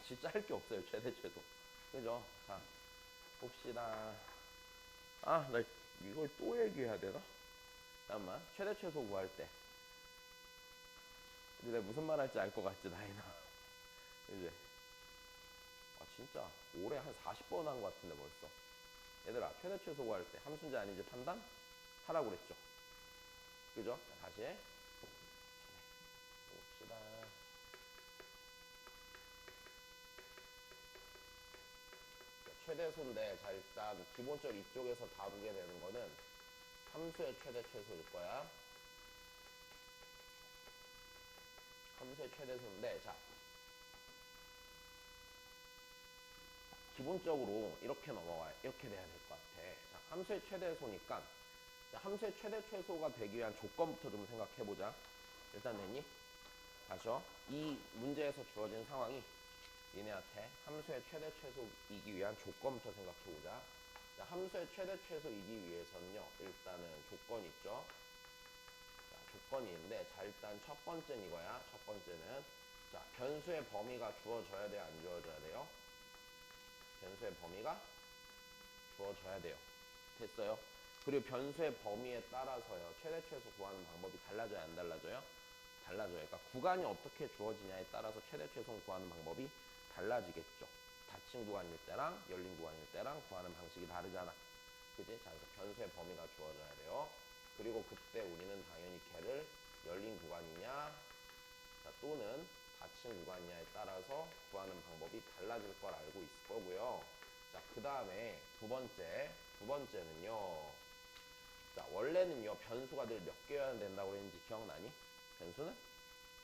진짜 할 게 없어요. 최대 최소. 그죠? 자, 봅시다. 아, 나 이걸 또 얘기해야 되나? 잠깐만. 최대 최소 구할 때. 이제 내가 무슨 말 할지 알 것 같지, 나이나. 이제. 아, 진짜. 올해 한 40번 한 것 같은데 벌써. 얘들아, 최대 최소 구할 때 함수인지 아닌지 판단? 하라고 그랬죠. 그죠? 자, 다시. 봅시다. 최대소인데, 자, 일단 기본적으로 이쪽에서 다루게 되는 거는 함수의 최대 최소일 거야. 함수의 최대소인데, 자, 기본적으로 이렇게 넘어가요. 이렇게 돼야 될 것 같아. 자, 함수의 최대소니까, 자, 함수의 최대 최소가 되기 위한 조건부터 좀 생각해보자. 일단 됐니? 다시요. 이 문제에서 주어진 상황이 니네한테 함수의 최대 최소이기 위한 조건부터 생각해보자. 자, 함수의 최대 최소이기 위해서는요, 일단은 조건이 있죠. 자, 조건이 있는데, 자, 일단 첫 번째는 이거야. 첫 번째는, 자, 변수의 범위가 주어져야 돼요? 안 주어져야 돼요? 변수의 범위가 주어져야 돼요. 됐어요? 그리고 변수의 범위에 따라서요, 최대 최소 구하는 방법이 달라져요? 안 달라져요? 달라져요. 그러니까 구간이 어떻게 주어지냐에 따라서 최대 최소 구하는 방법이 달라지겠죠. 닫힌 구간일 때랑 열린 구간일 때랑 구하는 방식이 다르잖아. 그지? 자, 그래서 변수의 범위가 주어져야 돼요. 그리고 그때 우리는 당연히 걔를 열린 구간이냐, 자, 또는 닫힌 구간이냐에 따라서 구하는 방법이 달라질 걸 알고 있을 거고요. 자, 그 다음에 두 번째는요. 자, 원래는요, 변수가 늘 몇 개여야 된다고 그랬는지 기억나니? 변수는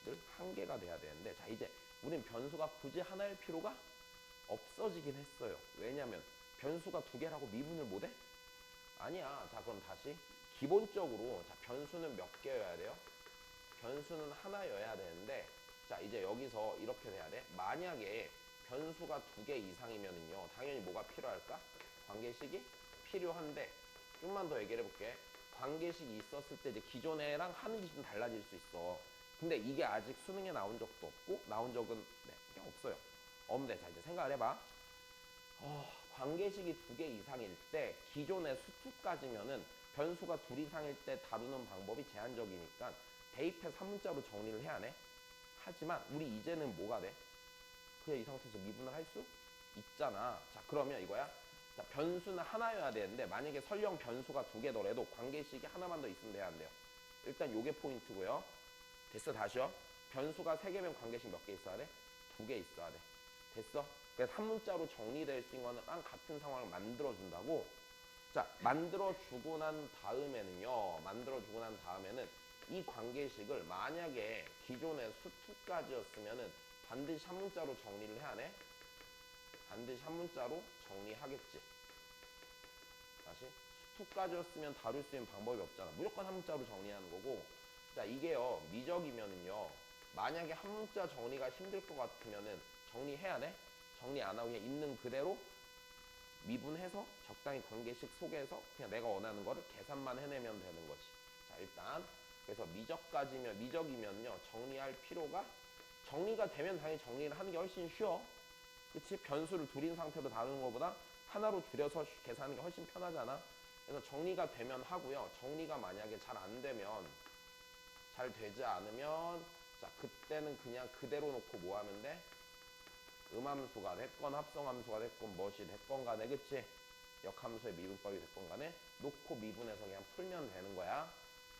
늘 한 개가 돼야 되는데, 자, 이제 우린 변수가 굳이 하나일 필요가 없어지긴 했어요. 왜냐면 변수가 두 개라고 미분을 못해? 아니야. 자, 그럼 다시 기본적으로, 자, 변수는 몇 개여야 돼요? 변수는 하나여야 되는데, 자, 이제 여기서 이렇게 돼야 돼. 만약에 변수가 두 개 이상이면은요, 당연히 뭐가 필요할까? 관계식이 필요한데, 좀만 더 얘기를 해볼게. 관계식이 있었을 때 이제 기존에랑 하는 게 좀 달라질 수 있어. 근데 이게 아직 수능에 나온 적도 없고, 나온 적은 네, 그냥 없어요. 없는데, 자, 이제 생각을 해봐. 관계식이 두 개 이상일 때 기존의 수투까지면은 변수가 둘 이상일 때 다루는 방법이 제한적이니까 대입해 산문자로 정리를 해야 하네. 하지만 우리 이제는 뭐가 돼? 그냥 이 상태에서 미분을 할 수 있잖아. 자, 그러면 이거야. 자, 변수는 하나여야 되는데 만약에 설령 변수가 두 개더라도 관계식이 하나만 더 있으면 돼야 안 돼요. 일단 요게 포인트고요. 됐어, 다시요. 변수가 세 개면 관계식 몇 개 있어야 돼? 두 개 있어야 돼. 됐어? 그래서 한 문자로 정리될 수 있는 거랑 같은 상황을 만들어준다고. 자, 만들어주고 난 다음에는요. 만들어주고 난 다음에는 이 관계식을 만약에 기존의 수투까지였으면은 반드시 한 문자로 정리를 해야 하네. 반드시 한 문자로 정리하겠지. 다시 수투까지였으면 다룰 수 있는 방법이 없잖아. 무조건 한 문자로 정리하는 거고. 자, 이게요, 미적이면은요, 만약에 한 문자 정리가 힘들 것 같으면은 정리해야 돼. 정리 안 하고 그냥 있는 그대로 미분해서 적당히 관계식 속에서 그냥 내가 원하는 거를 계산만 해내면 되는 거지. 자, 일단 그래서 미적이면요, 정리할 필요가, 정리가 되면 당연히 정리를 하는 게 훨씬 쉬워. 그치? 변수를 둘인 상태로 다루는 것보다 하나로 줄여서 계산하는 게 훨씬 편하잖아. 그래서 정리가 되면 하고요. 정리가 만약에 잘 안 되면, 잘 되지 않으면, 자, 그때는 그냥 그대로 놓고 뭐 하면 돼? 음함수가 됐건 합성함수가 됐건 무엇이 됐건 간에, 그치? 역함수의 미분법이 됐건 간에 놓고 미분해서 그냥 풀면 되는 거야.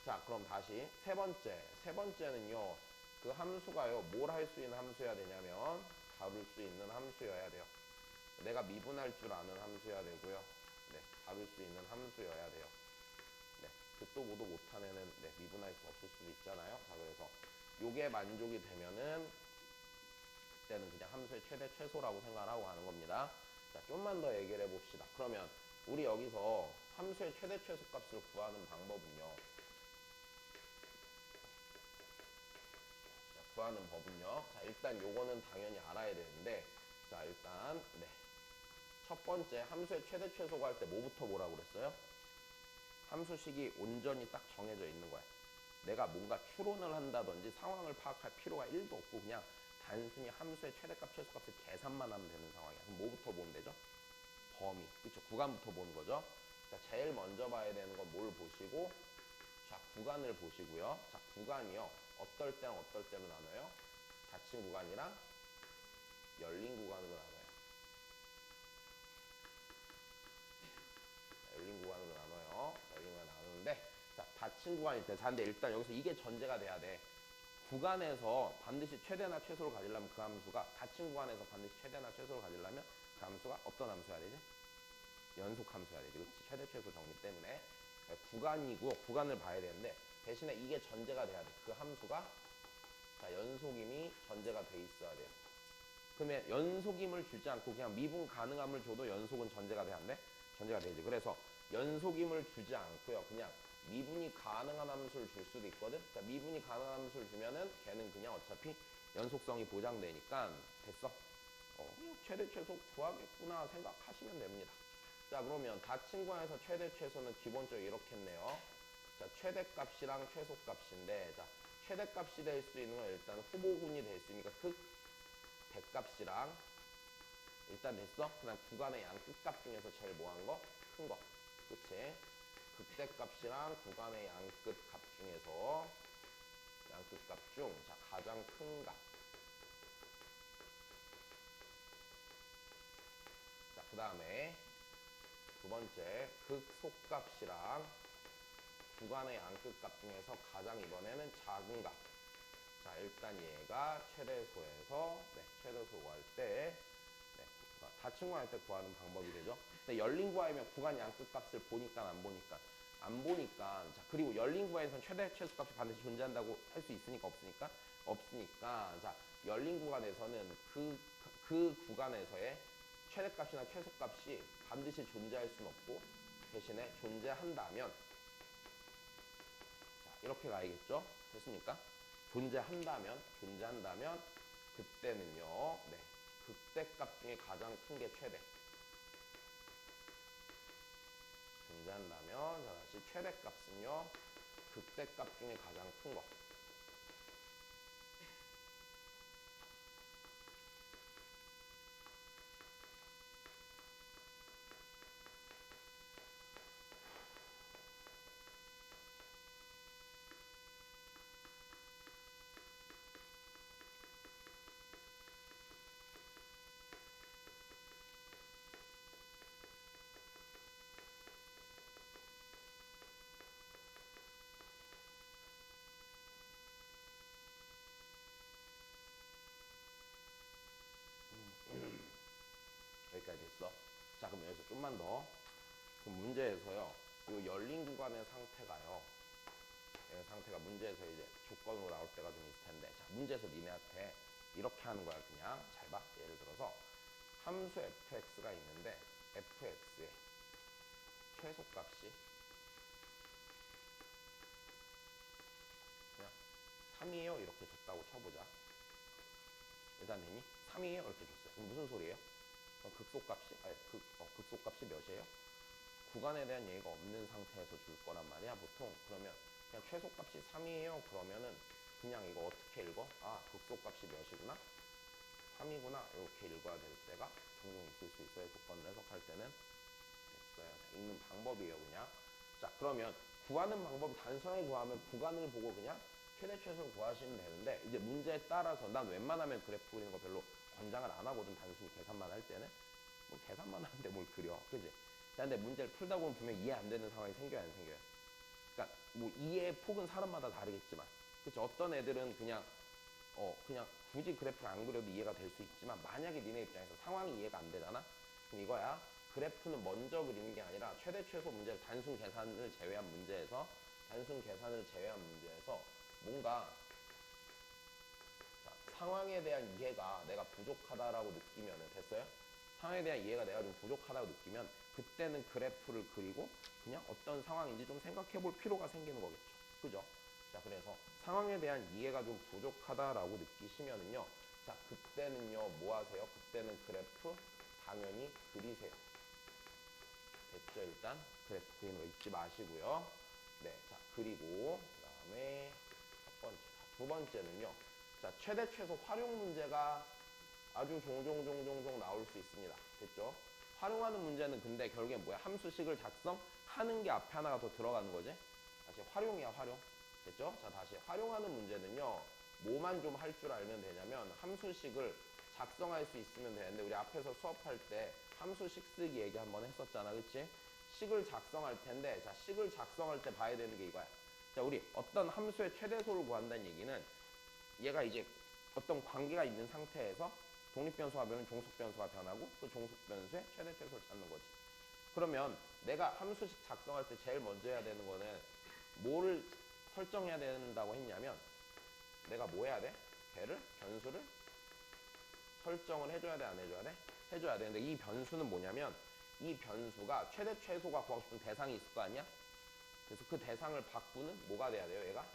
자, 그럼 다시 세 번째는요, 그 함수가요, 뭘 할 수 있는 함수여야 되냐면 다룰 수 있는 함수여야 돼요. 내가 미분할 줄 아는 함수여야 되고요. 네, 다룰 수 있는 함수여야 돼요. 네, 듣도 보도 못한 애는 네, 미분할 수 없을 수도 있잖아요. 자, 그래서 요게 만족이 되면은 그때는 그냥 함수의 최대 최소라고 생각을 하고 가는 겁니다. 자, 좀만 더 얘기를 해봅시다. 그러면 우리 여기서 함수의 최대 최소 값을 구하는 방법은요. 자, 구하는 법은요. 자, 일단 요거는 당연히 알아야 되는데, 자, 일단 네, 첫 번째 함수의 최대 최소 구할 때 뭐부터 보라고 그랬어요? 함수식이 온전히 딱 정해져 있는 거야. 내가 뭔가 추론을 한다든지 상황을 파악할 필요가 1도 없고 그냥 단순히 함수의 최대값, 최소값을 계산만 하면 되는 상황이야. 그럼 뭐부터 보면 되죠? 범위. 그렇죠? 구간부터 보는 거죠. 자, 제일 먼저 봐야 되는 건 뭘 보시고, 자, 구간을 보시고요. 자, 구간이요. 어떨 때랑 어떨 때로 나눠요? 닫힌 구간이랑 열린 구간으로 나눠요. 자, 열린 구간으로 나눠요. 자, 열린 구간 나누는데, 자, 닫힌 구간일 때. 자, 근데 일단 여기서 이게 전제가 돼야 돼. 구간에서 반드시 최대나 최소를 가지려면 그 함수가, 닫힌 구간에서 반드시 최대나 최소를 가지려면 그 함수가 어떤 함수여야 되지? 연속 함수여야 되지. 그렇지? 최대 최소 정리 때문에. 구간이고 구간을 봐야 되는데, 대신에 이게 전제가 돼야 돼. 그 함수가, 자, 연속임이 전제가 돼 있어야 돼요. 그러면 연속임을 주지 않고 그냥 미분 가능함을 줘도 연속은 전제가 돼야 안 돼? 전제가 되지. 그래서 연속임을 주지 않고요. 그냥 미분이 가능한 함수를 줄 수도 있거든. 자, 미분이 가능한 함수를 주면은 걔는 그냥 어차피 연속성이 보장되니까 됐어. 최대 최소 구하겠구나 생각하시면 됩니다. 자, 그러면 닫힌 구간에서 최대 최소는 기본적으로 이렇게 했네요. 자, 최대값이랑 최소값인데, 자, 최대값이 될 수 있는 건 일단 후보군이 될 수 있으니까 극 대값이랑 일단 됐어? 그다음 구간의 양 끝값 중에서 제일 뭐한 거? 큰 거. 그치? 극대값이랑 구간의 양 끝값 중에서 양 끝값 중, 자, 가장 큰 값. 자, 그 다음에 두 번째 극속값이랑 구간의 양 끝값 중에서 가장 이번에는 작은 값. 자, 일단 얘가 최대소에서, 네, 최대소 구할 때, 네, 닫힌 구할 때 구하는 방법이 되죠. 근데 열린 구하면 구간 양 끝값을 보니까 안 보니까? 안 보니까. 자, 그리고 열린 구간에서는 최대 최소값이 반드시 존재한다고 할 수 있으니까 없으니까? 없으니까. 자, 열린 구간에서는 그 구간에서의 최대값이나 최소값이 반드시 존재할 수는 없고, 대신에 존재한다면, 자, 이렇게 가야겠죠? 됐습니까? 존재한다면 그때는요, 네, 극대값 중에 가장 큰 게 최대. 존재한다면, 자, 다시 최대값은요, 극대값 중에 가장 큰 거. 여기까지 됐어. 자, 그럼 여기서 좀만 더. 그럼 문제에서요, 이 열린 구간의 상태가요, 상태가 문제에서 이제 조건으로 나올 때가 좀 있을 텐데, 자, 문제에서 니네한테 이렇게 하는 거야. 그냥 잘 봐. 예를 들어서 함수 fx가 있는데 fx의 최소값이 그냥 3이에요 이렇게 줬다고 쳐보자. 일단 되니? 3이에요 이렇게 줬어요. 그럼 무슨 소리예요? 극소값이 극소값이 몇이에요? 구간에 대한 얘기가 없는 상태에서 줄 거란 말이야 보통. 그러면 그냥 최소값이 3이에요 그러면은 그냥 이거 어떻게 읽어? 아, 극소값이 몇이구나? 3이구나 이렇게 읽어야 될 때가 종종 있을 수 있어요. 조건을 해석할 때는. 됐어요. 읽는 방법이에요 그냥. 자, 그러면 구하는 방법이 단순하게 구하면 구간을 보고 그냥 최대 최소를 구하시면 되는데, 이제 문제에 따라서 난 웬만하면 그래프 그리는 거 별로 권장을 안 하거든. 단순히 계산만 할 때는. 뭐 계산만 하는데 뭘 그려. 그지? 근데 문제를 풀다 보면 분명 이해 안 되는 상황이 생겨요 안 생겨요? 그러니까 뭐 이해의 폭은 사람마다 다르겠지만, 그치? 어떤 애들은 그냥 그냥 굳이 그래프를 안 그려도 이해가 될 수 있지만, 만약에 니네 입장에서 상황이 이해가 안 되잖아? 그럼 이거야. 그래프는 먼저 그리는 게 아니라 최대 최소 문제를 단순 계산을 제외한 문제에서 뭔가, 자, 상황에 대한 이해가 내가 부족하다라고 느끼면 됐어요? 상황에 대한 이해가 내가 좀 부족하다고 느끼면 그때는 그래프를 그리고 그냥 어떤 상황인지 좀 생각해 볼 필요가 생기는 거겠죠. 그죠? 자, 그래서 상황에 대한 이해가 좀 부족하다라고 느끼시면은요, 자, 그때는요, 뭐 하세요? 그때는 그래프 당연히 그리세요. 됐죠? 일단 그래프 그리는 거 잊지 마시고요. 네, 자, 그리고 그 다음에 첫 번째, 두 번째는요. 자, 자, 최대 최소 활용 문제가 아주 종종 나올 수 있습니다. 됐죠? 활용하는 문제는 근데 결국엔 뭐야? 함수식을 작성하는 게 앞에 하나가 더 들어가는 거지? 다시 활용이야, 활용. 됐죠? 자, 다시 활용하는 문제는요. 뭐만 좀 할 줄 알면 되냐면 함수식을 작성할 수 있으면 되는데 우리 앞에서 수업할 때 함수식 쓰기 얘기 한번 했었잖아. 그치? 식을 작성할 텐데 자, 식을 작성할 때 봐야 되는 게 이거야. 자, 우리 어떤 함수의 최대소를 구한다는 얘기는 얘가 이제 어떤 관계가 있는 상태에서 독립변수가 변하면 종속변수가 변하고 그 종속변수의 최대 최소를 찾는 거지. 그러면 내가 함수식 작성할 때 제일 먼저 해야 되는 거는 뭐를 설정해야 된다고 했냐면 내가 뭐 해야 돼? 걔를 변수를 설정을 해줘야 돼, 안 해줘야 돼? 해줘야 돼. 근데 이 변수는 뭐냐면 이 변수가 최대 최소가 구하고 싶은 대상이 있을 거 아니야? 그래서 그 대상을 바꾸는 뭐가 돼야 돼요? 얘가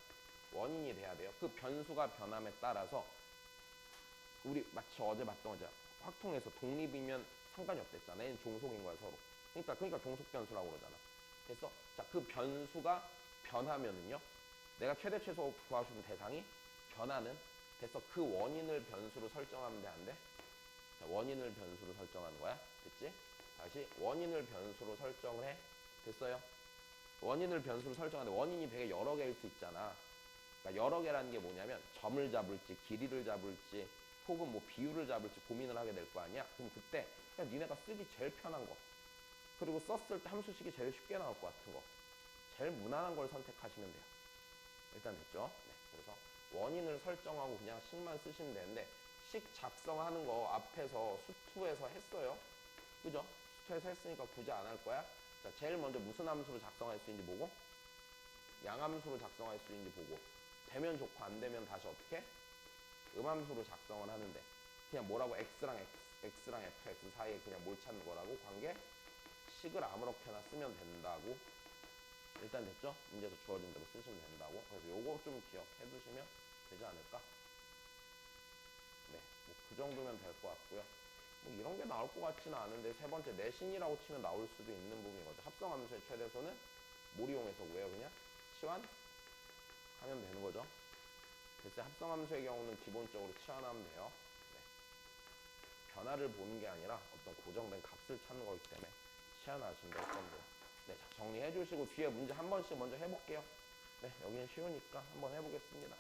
원인이 돼야 돼요. 그 변수가 변함에 따라서 우리 마치 어제 봤던 거죠. 확통에서 독립이면 상관이 없댔잖아. 얘는 종속인 거야, 서로. 그러니까 종속 변수라고 그러잖아. 그래서 자, 그 변수가 변하면은요. 내가 최대 최소 구하고 싶은 대상이 변하는 됐어. 그 원인을 변수로 설정하면 돼, 안 돼? 자, 원인을 변수로 설정하는 거야. 됐지? 다시 원인을 변수로 설정을 해. 됐어요? 원인을 변수로 설정하는데 원인이 되게 여러 개일 수 있잖아. 그러니까 여러 개라는 게 뭐냐면 점을 잡을지 길이를 잡을지 혹은 뭐 비율을 잡을지 고민을 하게 될 거 아니야. 그럼 그때 그냥 니네가 쓰기 제일 편한 거 그리고 썼을 때 함수식이 제일 쉽게 나올 것 같은 거 제일 무난한 걸 선택하시면 돼요. 일단 됐죠? 네, 그래서 원인을 설정하고 그냥 식만 쓰시면 되는데 식 작성하는 거 앞에서 수투에서 했어요. 그죠? 수투에서 했으니까 굳이 안 할 거야. 자, 제일 먼저 무슨 함수로 작성할 수 있는지 보고 양함수로 작성할 수 있는지 보고 되면 좋고 안 되면 다시 어떻게? 음함수로 작성을 하는데 그냥 뭐라고 x랑 fx 사이에 그냥 뭘 찾는 거라고 관계 식을 아무렇게나 쓰면 된다고. 일단 됐죠? 문제에서 주어진 대로 쓰시면 된다고. 그래서 요거 좀 기억해 두시면 되지 않을까? 네, 뭐 그 정도면 될 것 같고요. 뭐 이런 게 나올 것 같지는 않은데 세 번째 내신이라고 치면 나올 수도 있는 부분이거든요. 합성함수의 최대소는 뭘 이용해서 구해요? 그냥 치환 하면 되는 거죠. 그래서 합성함수의 경우는 기본적으로 치환하면 돼요. 네. 변화를 보는 게 아니라 어떤 고정된 값을 찾는 거기 때문에 치환하시면 될 겁니다. 네, 자, 정리해 주시고 뒤에 문제 한 번씩 먼저 해볼게요. 네, 여기는 쉬우니까 한번 해보겠습니다.